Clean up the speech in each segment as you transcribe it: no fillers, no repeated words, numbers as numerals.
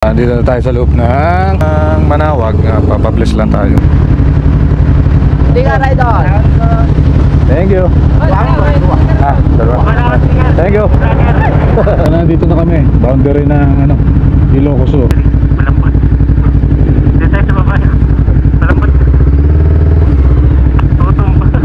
Dito na tayo sa loob ng Manawag. Papabless lang tayo. Hindi ka rider. Thank you. Thank you. Nandito na kami. Boundary ng Ilocos. Malambot. Dito tayo sa baba. Malambot. Tutong pa.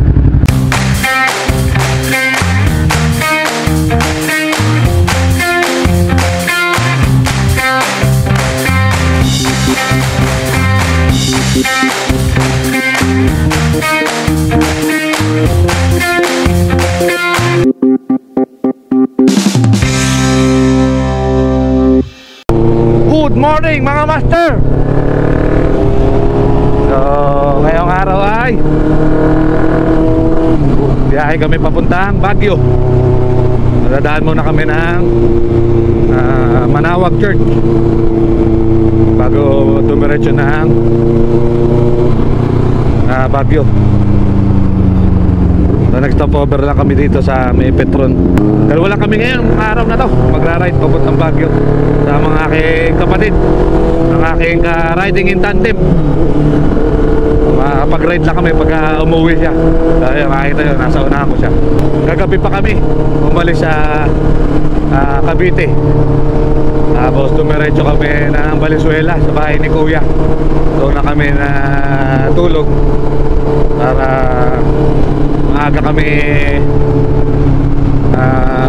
Good morning mga master. So ngayong araw ay biyahe kami papuntang Baguio. Nadadaan muna kami ng Manawag Church bago dumiretso ng Baguio. So nag-stopover lang kami dito sa may Petron. Dalawa lang kami ngayon araw na to. Magra-ride papuntang Baguio sa mga aking kapatid, ang aking riding in tandem. Makapag-ride lang kami pag umuwi siya. Kaya makikita yun, nasa unahan ko siya. Kagabi pa kami umalis sa Cavite. Tapos dumiretso kami ng Valenzuela sa bahay ni Kuya. Doon na kami na tulog para maaga kami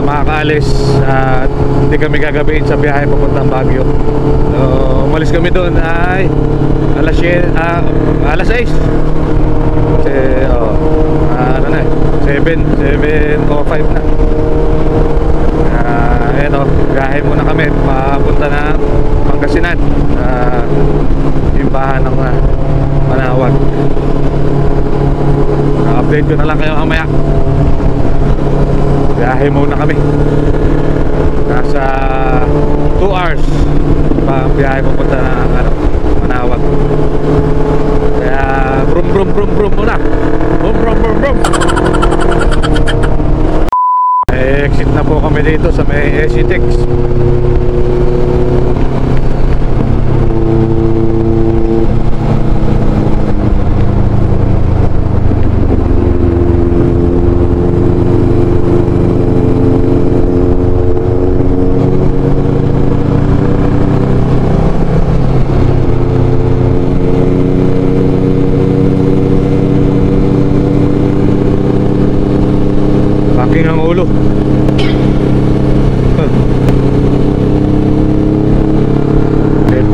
makakaalis at hindi kami gagabihin sa biyahe papuntang Baguio. So umalis kami doon ay alas 6 kasi ano na 7:05 na. Eto, biyahe muna kami papunta ng Pangasinan, simbahan ng Manawag. Update ko na lang kayo mamaya. Biyahe muna kami. Nasa 2 hours pa biyahe pupunta ng Manawag. Kaya brum brum brum brum muna. Brum brum brum brum. Exit na po kami dito sa may SCTEX. Paking ang ulo.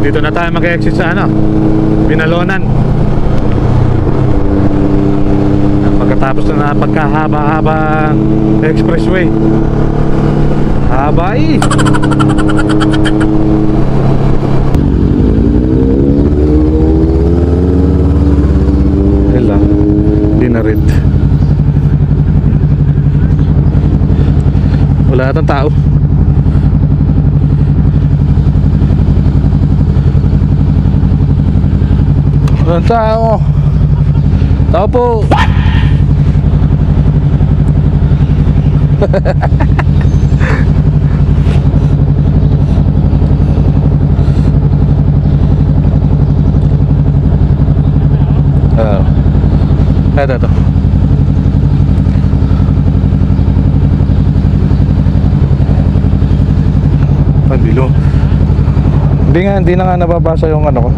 Dito na tayo mag-exit sa Binalonan. Pagkatapos na pagkahaba-habang expressway. Habay. Hela, di na rin. Wala natang tao. Walang tao. Tao po. Ito. Pandilo. Hindi na nga nababasa yung ko.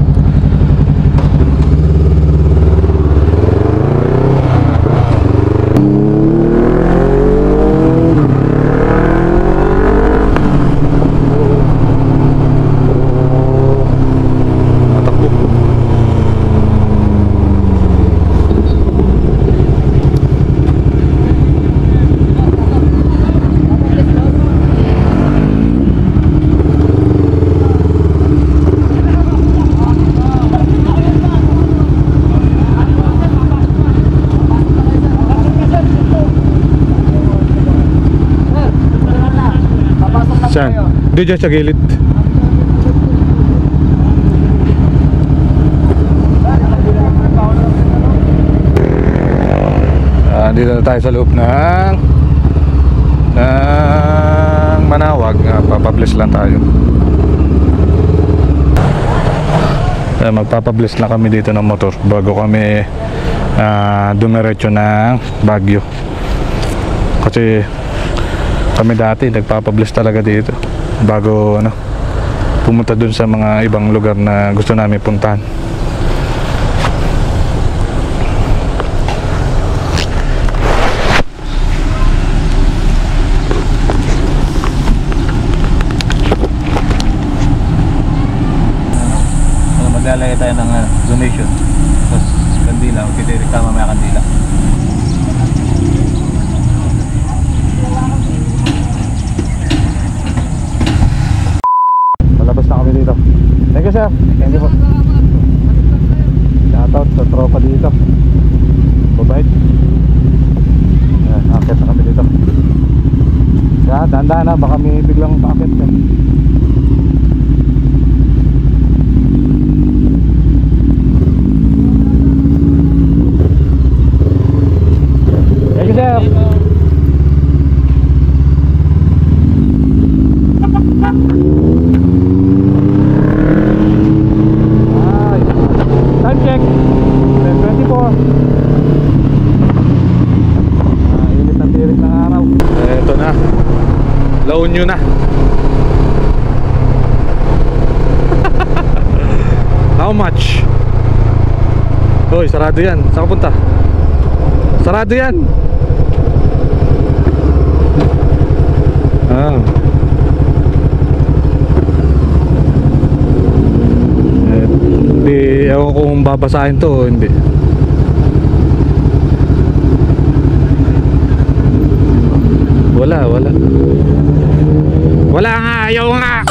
Saan? Doon dyan sa gilid. Dito na tayo sa loob ng Manawag. Papabless lang tayo. Magpapabless na kami dito ng motor bago kami dumiretso ng Baguio. Kasi kami dati nagpapabless talaga dito bago pumunta dun sa mga ibang lugar na gusto namin puntahan. Maglalagay tayo ng donation. Tapos kandila, magtidirik ka mamaya kandila. Palabas na kami dito. Thank you, sir. Thank you po. Shoutout sa tropa dito. Bye-bye. Akit na kami dito. Kaya dahan-dahan na, baka may biglang paakit ka. Thank you, sir. Time check 10:24. Init na tirik ng araw. Eto na, La Union na. How much? Hoy, sarado yan. Saan ka punta? Sarado yan. Hindi, ewan ko kung babasahin to o hindi. Wala nga, ayaw nga.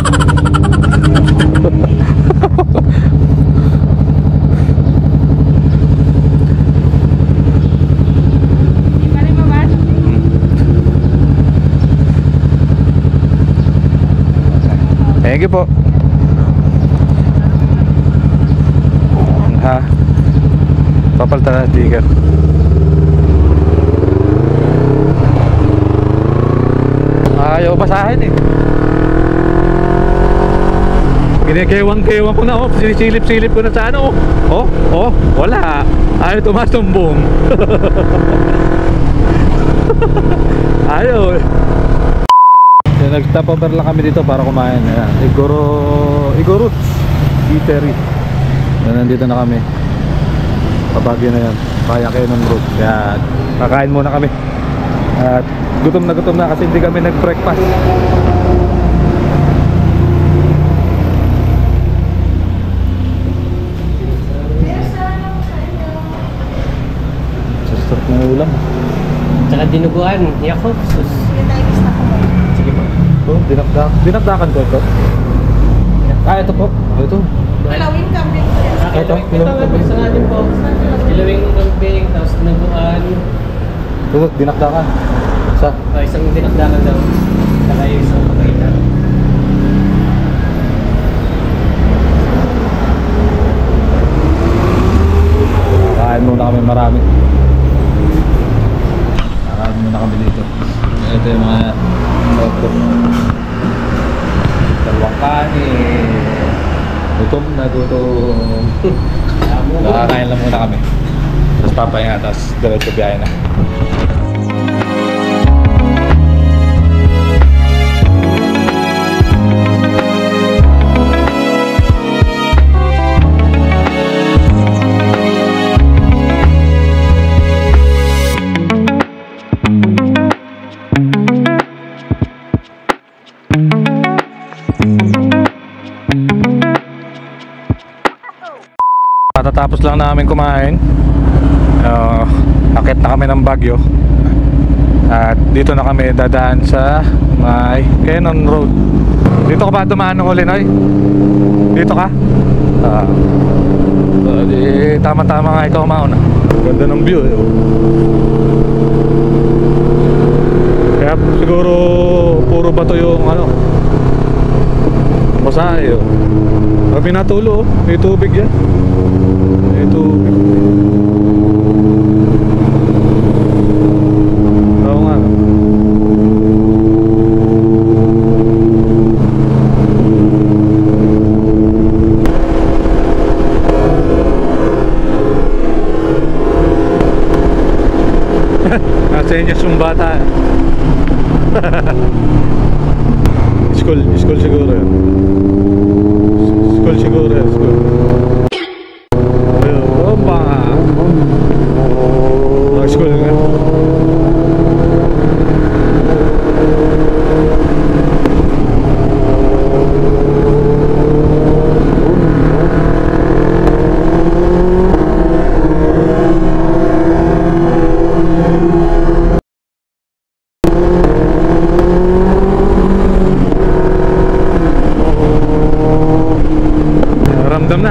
Thank you po. Ha? Papalitan na sticker. Ayaw basahin eh. Kinikewang-kewang ko na, oh. Sinisilip-silip ko na sa ano, oh. Wala. Ayaw tumatumbong. Ayaw. Nag-stopover lang kami dito para kumain. Ayan. Igorot Eatery. Nandito na kami. Pabagyo na yan. Kaya Cannon Road. Kaya kakain muna kami. At gutom na kasi hindi kami nag-breakfast. Sasarap ng ulam. Tsaka dinuguan, Yakult. Sige po. Oh, dinakdakan ko ito. Ito po. Ito. Kilawin kambing po yan. Ito. Isa nga din po. Kilawing kambing, tapos dinuguan. Ito, dinakdakan. Isa. Isang dinakdakan daw. Saka isang pagkaitan. Kain muna kami marami. Kain muna kami dito. Ito yung mga loto. Dalawang kanin. Gutom na gutom. Nakakain lang muna kami. Tapos papahinga, tapos diretso biyahe na. Matatapos lang namin kumain. Akit na kami ng Baguio. At dito na kami dadaan sa may Cannon Road. Dito ka ba dumaan ng huli, Noy? Dito ka? Di tama-tama nga ikaw mauna. Ganda ng view eh. Kaya siguro puro bato yung basahe oh. Kami natulo oh. May tubig yan. May tubig. Oo nga. Senyas yung bata. School siguro yun. School siguro yun, school. Ayun, bomba. School nga.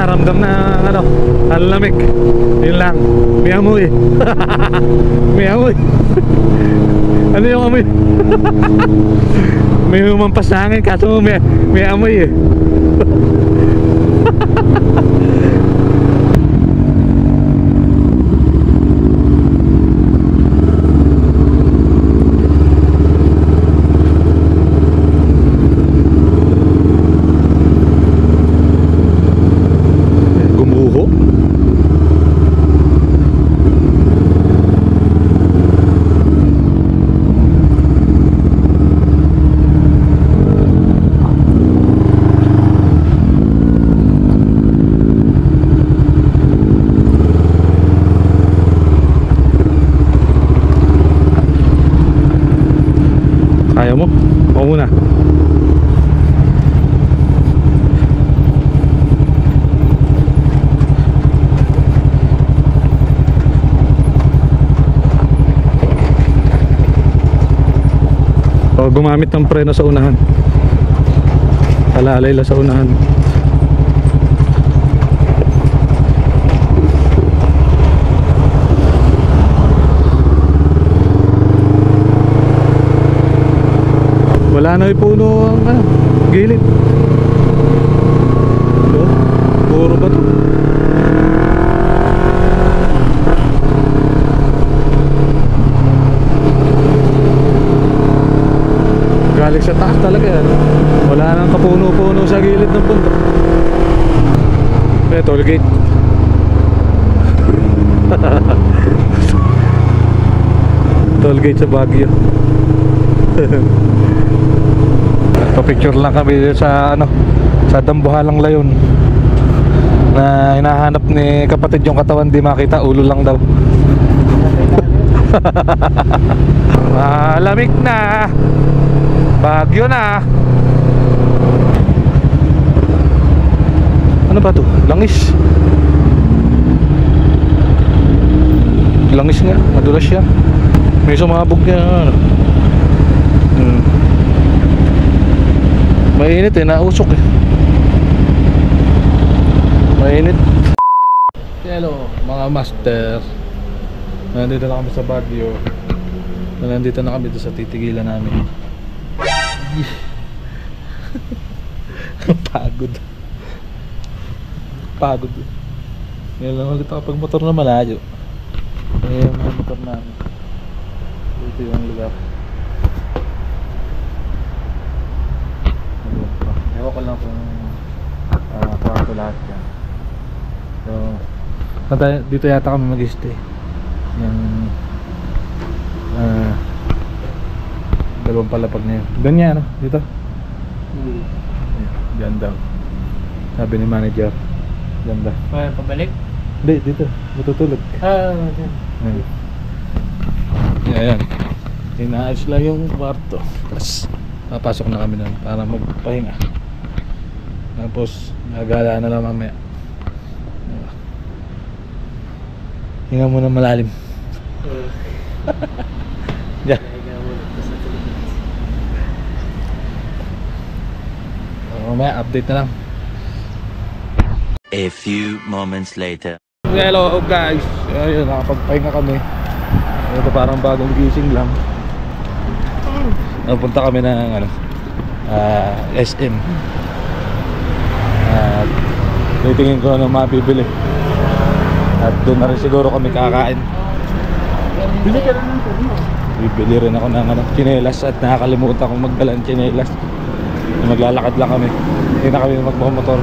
Ramdam na ano, ang lamig. Yun lang. May amoy. May amoy. Ano yung amoy? May humampas na hangin kaso may amoy eh. Kaya mo? Ako muna. O gumamit ng preno sa unahan. Alalay lang sa unahan. Wala na yung puno ang gilid. So, puro ba ito? Galing sa taas talaga yan. Wala nang kapuno-puno sa gilid ng bundok. May toll gate. Toll gate sa Baguio. Pa-picture lang kami sa ano, sa Dambuhalang Layon na hinahanap ni kapatid yung katawan, di makita, ulo lang daw. Malamig na, Baguio na. Ano ba to? Langis. Langis nga, madulas siya. May sumabog niya. Mainit eh, nausok eh. Mainit. Hello mga master. Nandito na kami sa Baguio. Nandito na kami sa titigilan namin. Pagod. Pagod. Ngayon lang ulit ako pag motor na malayo. Ngayon yung mga motor namin. Dito yung lugar. Ewan ko lang kung kwarto lahat yan. So dito yata kami mag-stay. Yung dalawang palapag na yun. Ganyan ano? Dito? Diyan daw. Sabi ni manager. Diyan daw. Pabalik? Hindi, dito. Matutulog. Diyan. Ayan. Inaayos lang yung kwarto. Tapos papasok na kami doon para magpahinga. Tapos nagala na lang mamaya. Hinga muna malalim. Diyan. Mamaya update na lang. A few moments later. Hello guys. Ayun, nakapagpahinga kami. Ito parang bagong gising lang. Napunta kami ng ano, SM. At titingin ko na mabibili. At doon na rin siguro kami kakain. Bibili rin ako ng ano, tsinelas. At nakakalimutan kong magdala ng tsinelas. Maglalakad lang kami. Hindi na kami magmamotor.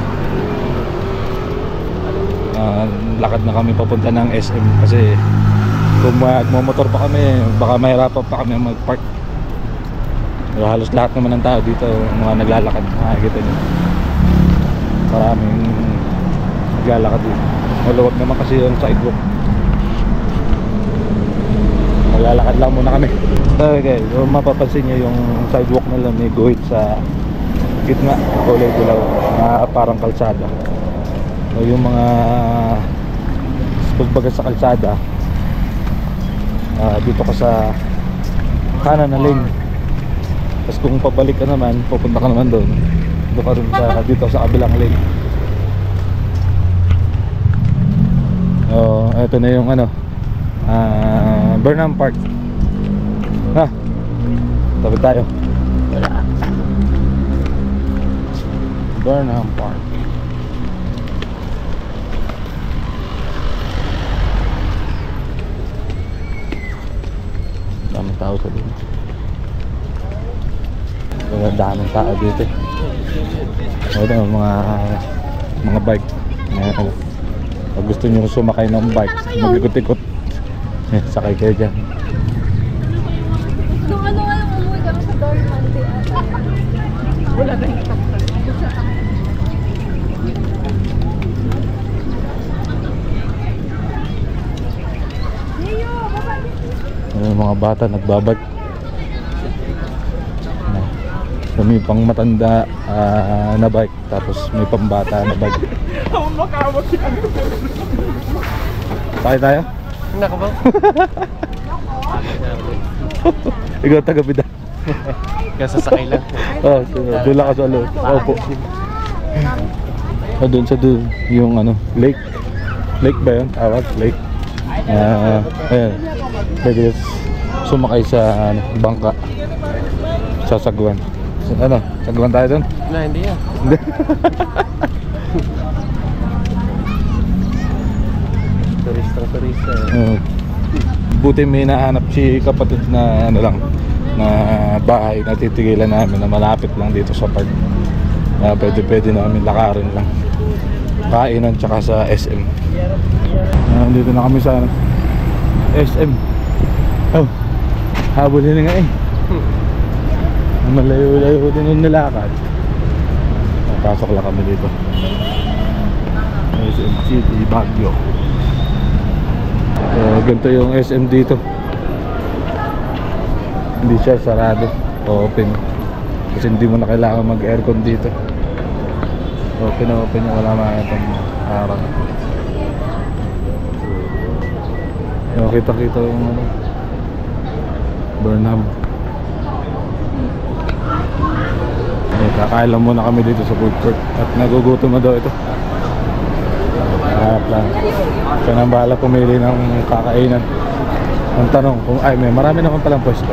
Lakad na kami papunta ng SM kasi Kung magmamotor pa kami, baka mahirapan pa kami mag-park. Pero halos lahat naman ng tao dito, mga naglalakad, makikita nyo. Maraming naglalakad dito. Maluwag naman kasi yung sidewalk. Maglalakad lang muna kami. Okay, kung mapapansin nyo yung sidewalk nila may guhit sa gitna, kulay dilaw na parang kalsada. O yung mga pagbaga sa kalsada, dito ka sa kanan na lane. Tapos kung pabalik ka naman, pupunta ka naman doon, dito ka rin dito sa kabilang lane. Oh, ito na yung ano, Burnham Park. Ha? Tabi tayo. Burnham Park. Daming tao sa dito. Daming tao dito. Ito mga bike. Pag gusto nyo sumakay ng bike, mag-ikot-ikot, sakay kayo dyan. Ano umuwi kami sa Dorman. Wala na yung Yung mga bata nagbabike. May pang matanda na bike, tapos may pambata na bike. Sakay tayo? Nako ba? Ikaw taga-bida. Kasasakay lang. Oh, doon lang ka sa loob. Opo. Doon sa doon, yung ano, lake. Lake ba yun? Tawag? Lake. Ayan. Pwede sumakay sa bangka. Sasagwan. Ano? Sagwan tayo doon? Na, hindi yan. Hindi. Turista. Buti may nahanap si kapatid na ano lang, na bahay na titigilan namin na malapit lang dito sa park. Pwede namin lakarin lang. Kainan tsaka sa SM. Nandito na kami sa SM. Oh, habulin na nga eh. Malayo-layo din yung nilakad. Pasok lang kami dito. SM City, Baguio. Ganito yung SM dito. Hindi siya sarado, open. Kasi hindi mo na kailangan mag-aircon dito. Open yung wala makitang araw. Kita-kita yung ano, Burnham. Kakain lang muna kami dito sa food court at nagugutom na daw ito. Plan. Siya nang bahala pumili ng kakainan. Ang tanong kung ay may marami naman palang pwesto.